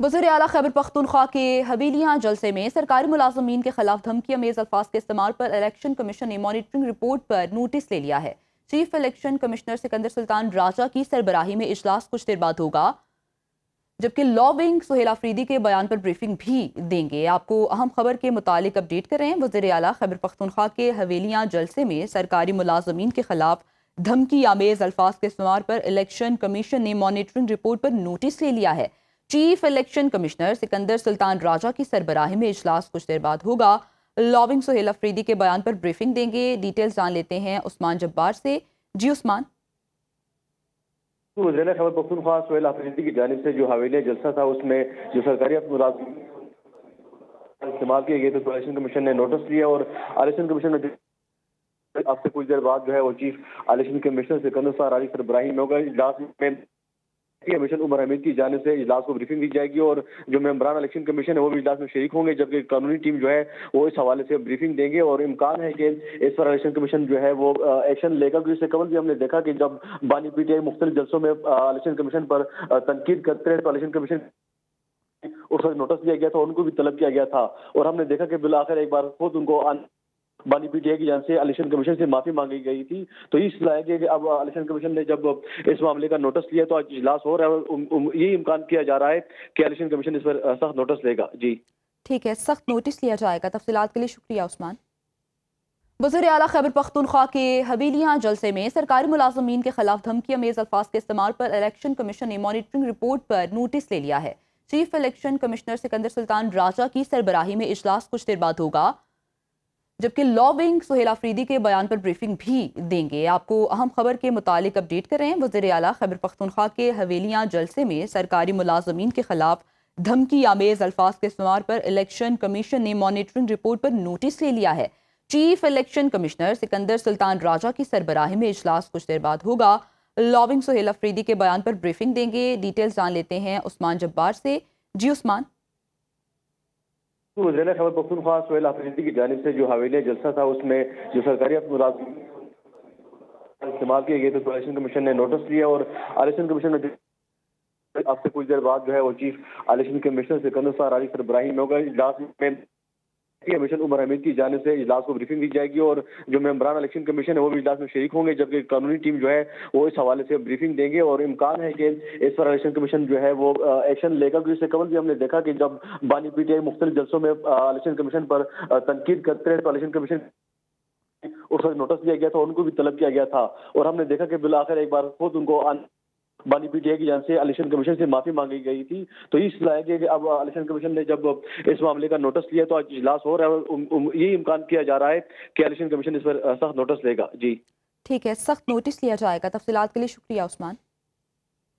वज़ीर आला खैबर पख्तूनख्वा के हवेलियाँ जलसे में सरकारी मुलाजमीन के खिलाफ धमकी अमेज अल्फाज के इस्तेमाल पर इलेक्शन कमीशन ने मॉनिटरिंग रिपोर्ट पर नोटिस ले लिया है। Chief election commissioner Sikandar Sultan Raja की सरबराही में इजलास कुछ देर बाद होगा, जबकि लॉ विंग सुहेल आफरीदी के बयान पर ब्रीफिंग भी देंगे। आपको अहम खबर के मुतालिक अपडेट कर रहे हैं। वज़ीर आला खैबर पख्तूनख्वा के हवेलियाँ जलसे में सरकारी मुलाजमीन के खिलाफ धमकी आमेज अल्फाज के इस्तेमाल पर इलेक्शन कमीशन ने मॉनिटरिंग रिपोर्ट पर नोटिस ले लिया है। Chief election commissioner Sikandar Sultan Raja की सरबराही में इजलास कुछ देर बाद होगा। लॉ विंग सुहेल आफरीदी के बयान पर ब्रीफिंग देंगे। डिटेल्स जान लेते हैं उस्मान जब्बार से। जी उस्मान। वज़ीर खैबर पख्तूनख्वा सुहेल आफरीदी की जानिब से जो हवेलिया जलसा था उसमें जो सरकारी मुलाजिम इस्तेमाल किए गए थे तो इलेक्शन कमीशन ने नोटिस लिया और इलेक्शन कमीशन में अब से कुछ देर बाद जो है वो chief election commissioner Sikandar Sultan Raja की सरबराही में होगा। इजलास में कमीशन उमर हमीद की जानिब से इजलास को ब्रीफिंग दी जाएगी और जो मेंबरान इलेक्शन कमीशन है वो भी इजलास में शरीक होंगे, जबकि कानूनी टीम जो है वो इस हवाले से ब्रीफिंग देंगे और इम्कान है कि इस पर इलेक्शन कमीशन जो है वो एक्शन लेगा। क्योंकि इससे कबल भी हमने देखा कि जब बानी पीटीआई मुख्तलिफ जलसों में इलेक्शन कमीशन पर तनकीद करते रहे तो इलेक्शन कमीशन उस वक्त नोटिस दिया गया था, उनको भी तलब किया गया था और हमने देखा कि बिलाखिर एक बार खुद उनको बानी पीटीआई की जान से इलेक्शन कमीशन से माफी मांगी गई थी। तो ये सिलसिला है कि अब इलेक्शन कमीशन ने जब इस मामले का नोटिस लिया तो आज इजलास हो रहा है और ये इम्कान किया जा रहा है कि इलेक्शन कमीशन इस पर सख्त नोटिस लेगा। जी ठीक है, सख्त नोटिस लिया जाएगा। तफसीलात के लिए शुक्रिया उस्मान। वज़ीर आला खैबर पख्तूनख्वा के हवेलियाँ जलसे में सरकारी मुलाजमीन के खिलाफ धमकी अमेज अल्फाज के इस्तेमाल पर इलेक्शन कमीशन ने मॉनिटरिंग रिपोर्ट पर नोटिस ले लिया है। Chief election commissioner Sikandar Sultan Raja की सरबराही में इजलास कुछ देर बाद होगा, जबकि लॉ विंग सुहेल आफरीदी के बयान पर ब्रीफिंग भी देंगे। आपको अहम खबर के मुतालिक अपडेट कर रहे हैं। वज़ीर आला खैबर पख्तूनख्वा के हवेलियाँ जलसे में सरकारी मुलाजमीन के खिलाफ धमकी आमेज अल्फाज के इस्तेमाल पर इलेक्शन कमीशन ने मॉनिटरिंग रिपोर्ट पर नोटिस ले लिया है। Chief election commissioner Sikandar Sultan Raja की सरबराही में इजलास कुछ देर बाद होगा। लॉ विंग सुहेल आफरीदी के बयान पर ब्रीफिंग देंगे। डिटेल्स जान लेते हैं उस्मान जब्बार से। जी उस्मान। वज़ीर खैबर पख्तूनख्वा सुहेल आफरीदी की जानिब से जो हवेलिया जलसा था उसमें जो सरकारी मुलाजिम इस्तेमाल किए गए थे तो इलेक्शन कमीशन ने नोटिस लिया और इलेक्शन कमीशन में अब से कुछ देर बाद जो है वो chief election commissioner Sikandar Sultan Raja की सरबराही में होगा। इजलास में कमीशन उमर हमीद की जानिब से इजलास को ब्रीफिंग दी जाएगी और जो मेंबरान इलेक्शन कमीशन है वो भी इजलास में शरीक होंगे, जबकि कानूनी टीम जो है वो इस हवाले से ब्रीफिंग देंगे और इम्कान है कि इस पर इलेक्शन कमीशन जो है वो एक्शन लेगा। क्योंकि इससे कबल भी हमने देखा कि जब बानी पीटीआई मुख्तलिफ जलसों में इलेक्शन कमीशन पर तनकीद करते रहे तो इलेक्शन कमीशन उस वक्त नोटिस दिया गया था, उनको भी तलब किया गया था और हमने देखा कि बिलाखिर एक बार खुद उनको बानी पीटीआई की जान से इलेक्शन कमीशन से माफी मांगी गई थी। तो ये सिलसिला है कि अब इलेक्शन कमीशन ने जब इस मामले का नोटिस लिया तो आज इजलास हो रहा है और ये इम्कान किया जा रहा है कि इलेक्शन कमीशन इस पर सख्त नोटिस लेगा। जी ठीक है, सख्त नोटिस लिया जाएगा। तफसीलात के लिए शुक्रिया उस्मान।